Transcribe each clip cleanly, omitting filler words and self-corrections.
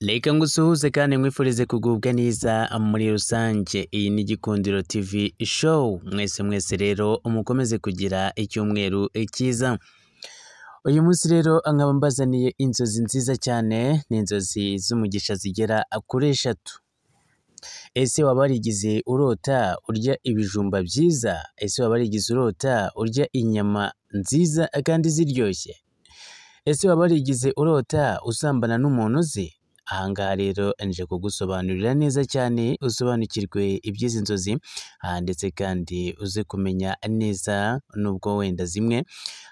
Reka ngusuhuze kandi nkwifurize kugubwa neza muri rusange. Iyi ni Gikundiro TV show. Mwese rero mukomeze kugira icyumweru cyiza. Uyu munsi rero nkaba mbazaniye inzozi nziza cyane, ni inzozi z'umugisha zigera kuri 3. Ese waba warigize urota urya ibijumba byiza? Ese waba warigize urota urya inyama nziza kandi ziryoshye? Ese waba warigize urota usambana n'umuntu uzi? Ahangaha rero nje kugusobanurira neza cyane usobanukirwe iby'izi nzozi, ndetse kandi uze kumenya neza nubwo wenda zimwe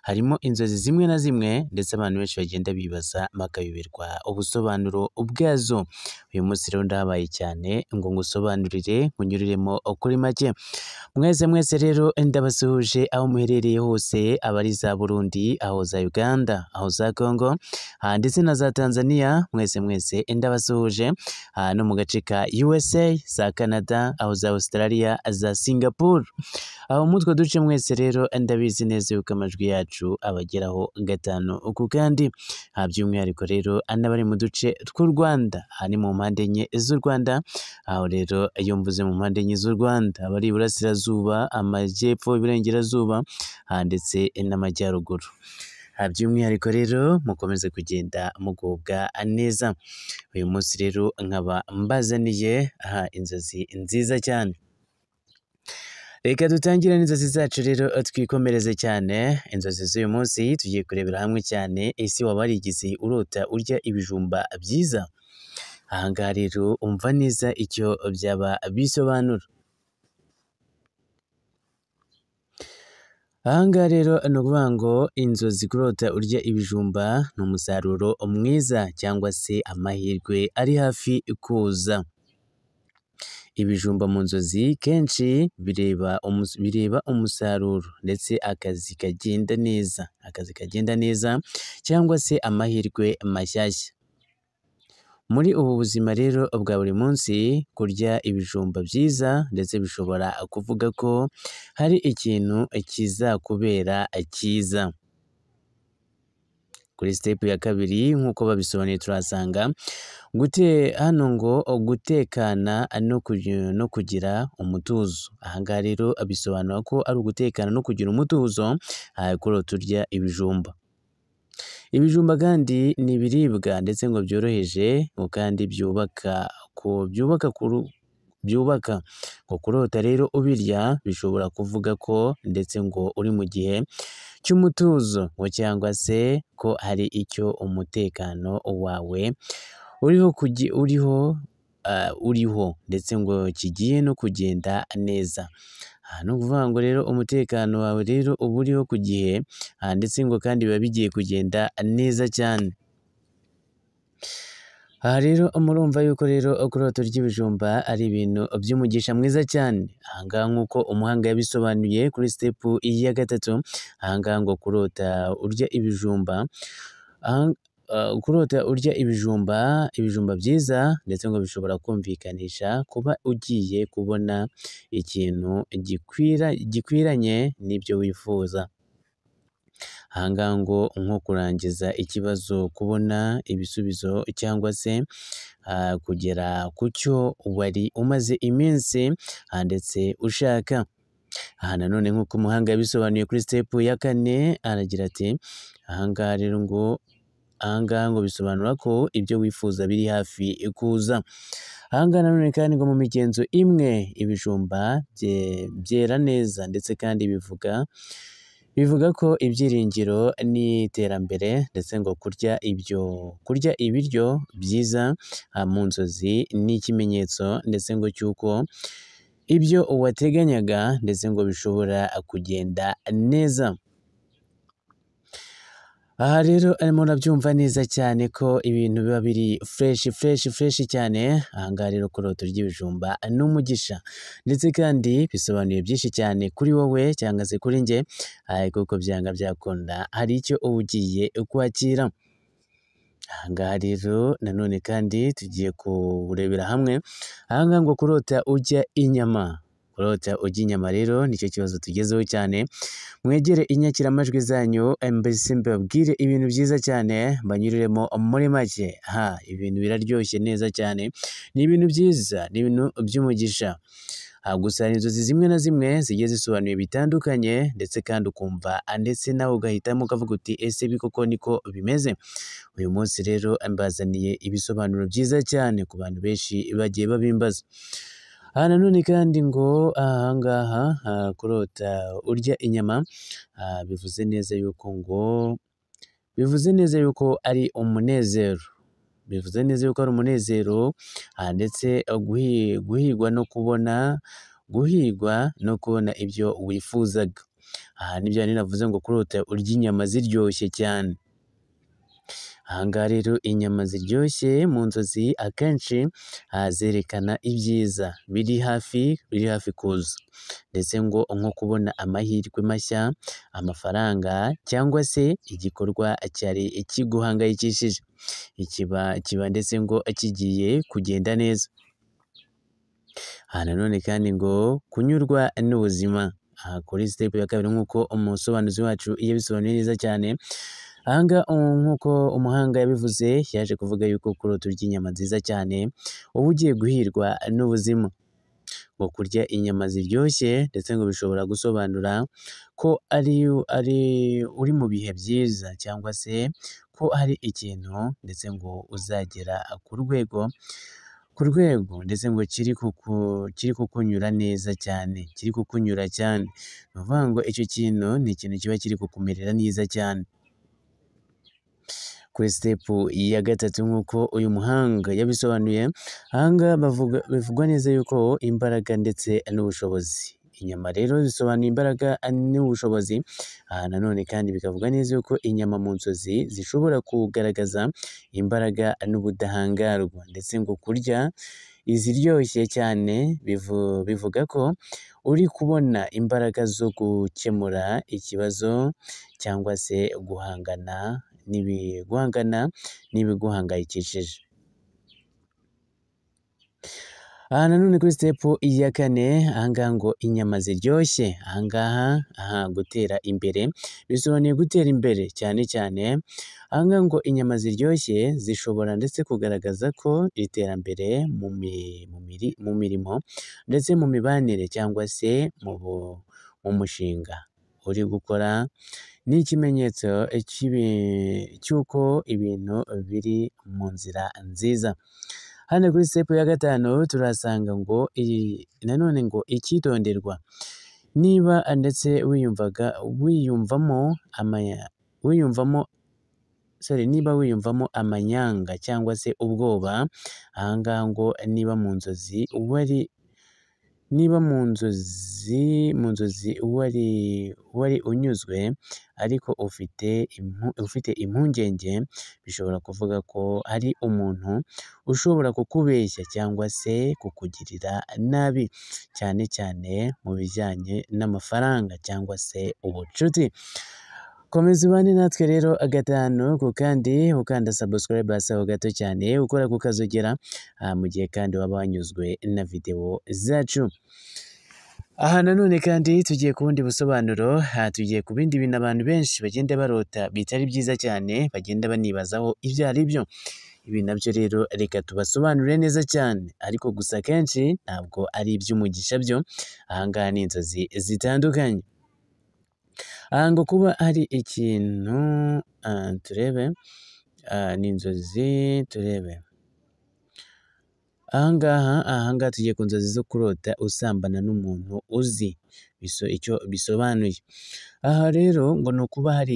harimo inzozi zimwe na zimwe ndetse abantu benshi bagenda bibaza bakayoberwa ubusobanuro bwazo. Uyu munsi rero ndahabaye cyane ngo ngusobanurire nkunyuriremo kuri make. Mwese rero ndabasuhuje aho muherereye hose, abari za Burundi, aho za Uganda, aho za Congo, ndetse na za Tanzania, mwese ndabasuhuje, no mu gace ka USA, za Canada, aho za Australia, za Singapore, aho mutwe duce mwese rero ndabizi neza yuko amajwi yacu abageraho gatanu uku kandi by'umwihariko rero anabari mu duce tw'u Rwanda, ni mu mpande enye z'u Rwanda. Aho rero iyo mvuze mu mpande enye z'u Rwanda abari iburasirazuba, amajyepfo, iburengerazuba, ndetse n'amajyaruguru. By'umwihariko rero mukomeze kugenda mugubwa neza. Uyu munsi rero nkaba mbazaniye inzozi nziza cyane. Reka dutangire n'inzozi zacu rero twikomereze cyane. Inzozi z'uyu munsi tugiye kurebera hamwe cyane, ese waba warigize urota urya ibijumba byiza? Ahangaha rero umva neza icyo byaba bisobanura. Ahangaha rero ni ukuvuga ngo inzozi kurota urya ibijumba ni umusaruro mwiza cyangwa se amahirwe ari hafi kuza. Ibijumba mu nzozi kenshi bireba umusaruro ndetse akazi kagenda neza cyangwa se amahirwe mashyashya. Muri ubu buzima rero bwa buri munsi, kurya ibijumba byiza ndetse bishobora kuvuga ko hari ikintu kizakubera cyiza. Kuri step ya kabiri nk'uko babisobanuye turasanga hano ngo gutekana no kugira umutuzo. Ahangaha rero bisobanura ko ari ugutekana no kugira umutuzo kurota urya ibijumba. Ibijumba kandi ni ibiribwa ndetse ngo byoroheje kandi byubaka ngo kurota rero ubirya bishobora kuvuga ko ndetse ngo uri mu gihe cy'umutuzo, ngo cyangwa se ko hari icyo umutekano wawe uriho ndetse ngo kigiye no kugenda neza. Ni ukuvuga ngo rero umutekano wawe rero uba uriho ku gihe, ndetse ngo kandi biba bigiye kugenda neza cyane. Aha rero murumva yuko rero kurota urya ibijumba ari ibintu by'umugisha mwiza cyane. Ahangaha nk'uko umuhanga yabisobanuye kuri step ya 3, ahangaha ngo kurota urya ibijumba, kurota urya ibijumba byiza ndetse ngo bishobora kumvikanisha kuba ugiye kubona ikintu gikwiranye n'ibyo wifuza. Ahangaha ngo nko kurangiza ikibazo, kubona ibisubizo cyangwa se kugera ku cyo wari umaze iminsi ndetse ushaka. Aha nanone nk'uko umuhanga yabisobanuye kuri step ya 4 aragira ati ahangaha ngo bisobanura ko ibyo wifuza biri hafi kuza. Ahangaha nanone kandi ngo mu migenzo imwe ibijumba byera neza ndetse kandi bivuga ko ibyiringiro n'iterambere, ndetse ngo kurya ibiryo byiza mu nzozi ni ikimenyetso ndetse ngo cy'uko ibyo wateganyaga ndetse ngo bishobora kugenda neza. Aha rero arimo urabyumva neza cyane ko ibintu biba biri fresh cyane. Ahangaha rero kurota urya ibijumba ni umugisha ndetse kandi bisobanuye byinshi cyane kuri wowe cyangwa se kuri njye, kuko byanga byakunda hari icyo uba ugiye kwakira. Ahangaha rero nanone kandi tugiye kurebera hamwe, ahangaha ngo kurota urya inyama kurota urya inyama rero nicyo kibazo tugezeho cyane, mwegere inyakiramajwi zanyu mbese mbabwire ibintu byiza cyane mbanyuriremo muri make. Ibintu biraryoshye neza cyane, ni ibintu byiza, ni ibintu by'umugisha. Gusa hari inzozi zimwe na zimwe zigiye zisobanuye bitandukanye, ndetse kandi ukumva ndetse nawe ugahitamo ukavuga uti ese koko niko bimeze. Uyu munsi rero mbazaniye ibisobanuro byiza cyane ku bantu benshi bagiye babimbaza. Nanone kandi ngo ahangaha kurota urya inyama bivuze neza yuko ari umunezero. Bivuze neza yuko ari umunezero, ndetse guhigwa no kubona ibyo wifuzaga. Nibyo navuze ngo kurota urya inyama ziryoshye cyane. Ahangaha rero inyama ziryoshye mu nzozi akenshi zerekana ibyiza biri hafi kuza, ndetse ngo nko kubona amahirwe mashya, amafaranga, cyangwa se igikorwa cyari kiguhangayikishije kiba ndetse ngo kigiye kugenda neza. Nanone kandi ngo kunyurwa n'ubuzima. Kuri step ya kabiri nk'uko umusobanuzi wacu yabisobanuye neza cyane, ahangaha nk'uko umuhanga yabivuze, yaje kuvuga yuko kurota urya inyama nziza cyane uba ugiye guhirwa n'ubuzima. Ngo kurya inyama ziryoshye ndetse ngo bishobora gusobanura ko uri mu bihe byiza, cyangwa se ko hari ikintu ndetse ngo uzagera ku rwego ndetse ngo kiri kukunyura neza cyane, kiri kukunyura cyane. Ni ukuvuga ngo icyo kintu ni ikintu kiba kiri kukumerera neza cyane. Kuri step ya gatatu nk'uko uyu muhanga yabisobanuye, ahangaha bivugwa neza yuko imbaraga ndetse n'ubushobozi. Inyama rero zisobanuye imbaraga n'ubushobozi. Nanone kandi bikavuga neza yuko inyama mu nzozi zishobora kugaragaza imbaraga n'ubudahangarwa, ndetse ngo kurya iziryoshye cyane bivuga ko uri kubona imbaraga zo gukemura ikibazo, cyangwa se guhangana n'ibiguhangayikishije. Nanone kuri step ya kane, ahangaha ngo inyama ziryoshye. Ahangaha gutera imbere bisobanuye gutera imbere cyane cyane. Ahangaha ngo inyama ziryoshye zishobora ndetse kugaragaza ko iterambere mu mirimo ndetse mu mibanire, cyangwa se mu mushinga uri gukora. Ni ikimenyetso cy'uko ibintu biri mu nzira nziza. Hano kuri step ya gatanu turasanga ngo nanone ngo icyitonderwa. Niba ndetse niba wiyumvamo amanyanga cyangwa se ubwoba, ahangaha ngo niba mu nzozi wari unyuzwe ariko ufite impungenge, bishobora kuvuga ko hari umuntu ushobora kukubeshya cyangwa se kukugirira nabi, cyane cyane mu bijyanye n'amafaranga cyangwa se ubucuti. Komeza ubane natwe rero gatanu ku kandi, ukanda subscribe hasi aho gato cyane, ukora kukazogera mu gihe kandi waba wanyuzwe na video zacu. Nanone kandi tugiye ku bundi busobanuro, tugiye ku bindi bintu abantu benshi bagenda barota bitari byiza cyane, bagenda banibazaho ibyo ari byo. Ibi nabyo rero reka tubasobanurire neza cyane, ariko gusa kenshi ntabwo ari iby'umugisha byo. Ahangaha ni inzozi zitandukanye. Ngo kuba hari ikintu turebe, ni inzozi turebe. Ahangaha tugiye ku nzozi zo kurota usambana n'umuntu uzi icyo bisobanuye. Aha rero ngo ni ukuba hari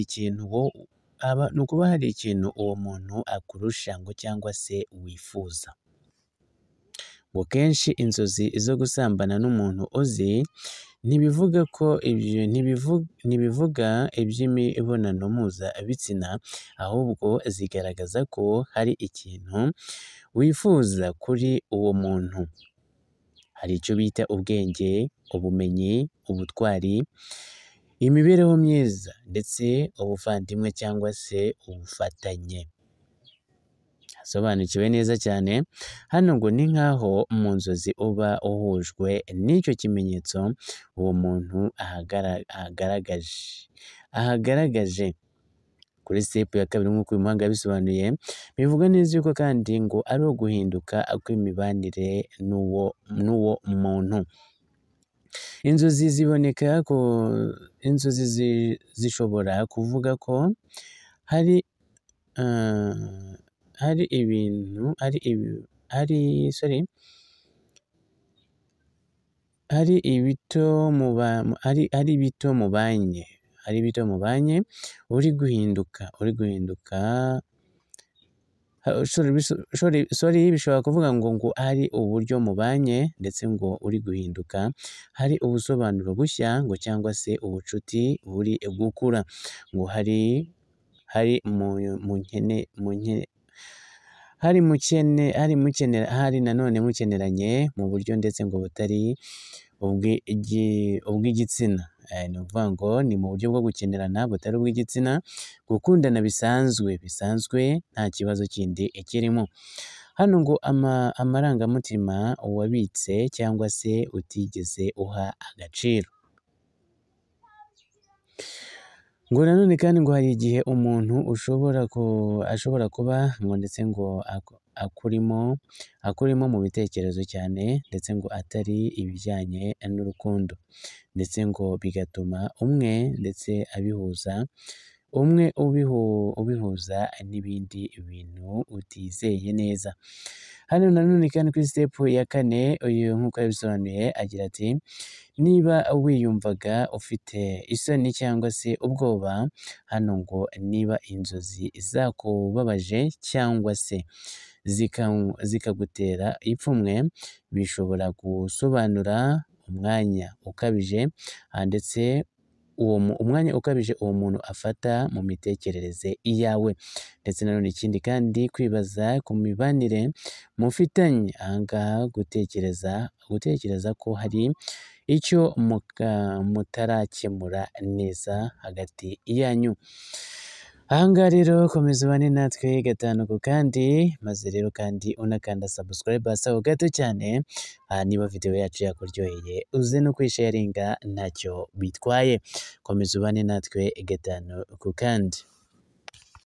ikintu uwo muntu akurusha ngo cyangwa se wifuza. Ngo kenshi inzozi zo gusambana n'umuntu uzi ntibivuga iby'imibonano mpuzabitsina, ahubwo zigaragaza ko hari ikintu wifuza kuri uwo muntu. Hari icyo bita ubwenge, ubumenyi, ubutwari, imibereho myiza ndetse ubuvandimwe cyangwa se ubufatanye. asobanukiwe neza cyane. Hano ngo ni nk'aho mu nzozi uba uhujwe n'icyo kimenyetso uwo muntu ahagaragaje. Kuri step ya kabiri nk'uko uyu muhanga yabisobanuye, bivuga neza yuko kandi ngo ari uguhinduka kw'imibanire n'uwo muntu. Inzozi zishobora kuvuga ko hari bito mubanye uri guhinduka bishobora kuvuga ngo hari uburyo mubanye ndetse ngo uri guhinduka, hari ubusobanuro bushya ngo cyangwa se ubucuti buri gukura, ngo hari nanone mukeneranye mu buryo ndetse ngo butari ubw'igitsina. Ni ukuvuga ngo ni mu buryo bwo gukenerana butari ubw'igitsina, gukundana bisanzwe nta kibazo kindi kirimo. Hano ngo amarangamutima wabitse cyangwa se utigeze uha agaciro. Ngo nanone kandi ngo hari igihe umuntu ashobora kuba ngo ndetse ngo akurimo mu bitekerezo cyane ndetse ngo atari ibijyanye n'urukundo, ndetse ngo bigatuma umwe ubihuza n'ibindi bintu utizeye neza. Hano nanone kandi kuri step ya kane uyu nk'uko yabisobanuye agira ati niba wiyumvaga ufite isoni cyangwa se ubwoba, hano ngo niba inzozi zakubabaje cyangwa se zikagutera ipfunwe, bishobora gusobanura umwanya ukabije ndetse umwanya ukabije uwo muntu afata mu mitekerereze yawe, ndetse nanone ikindi kandi kwibaza ku mibanire mufitanye, ahangaha gutekereza ko hari icyo mutarakemura neza hagati yanyu. Ahangaha rero komeza ubane natwe gatanu ku kandi, maze rero kandi unakanda subscribe hasi aho gato cyane. Niba video yacu yakuryoheye uze no kwisharinga ntacyo bitwaye. Komeza ubane natwe gatanu ku kandi.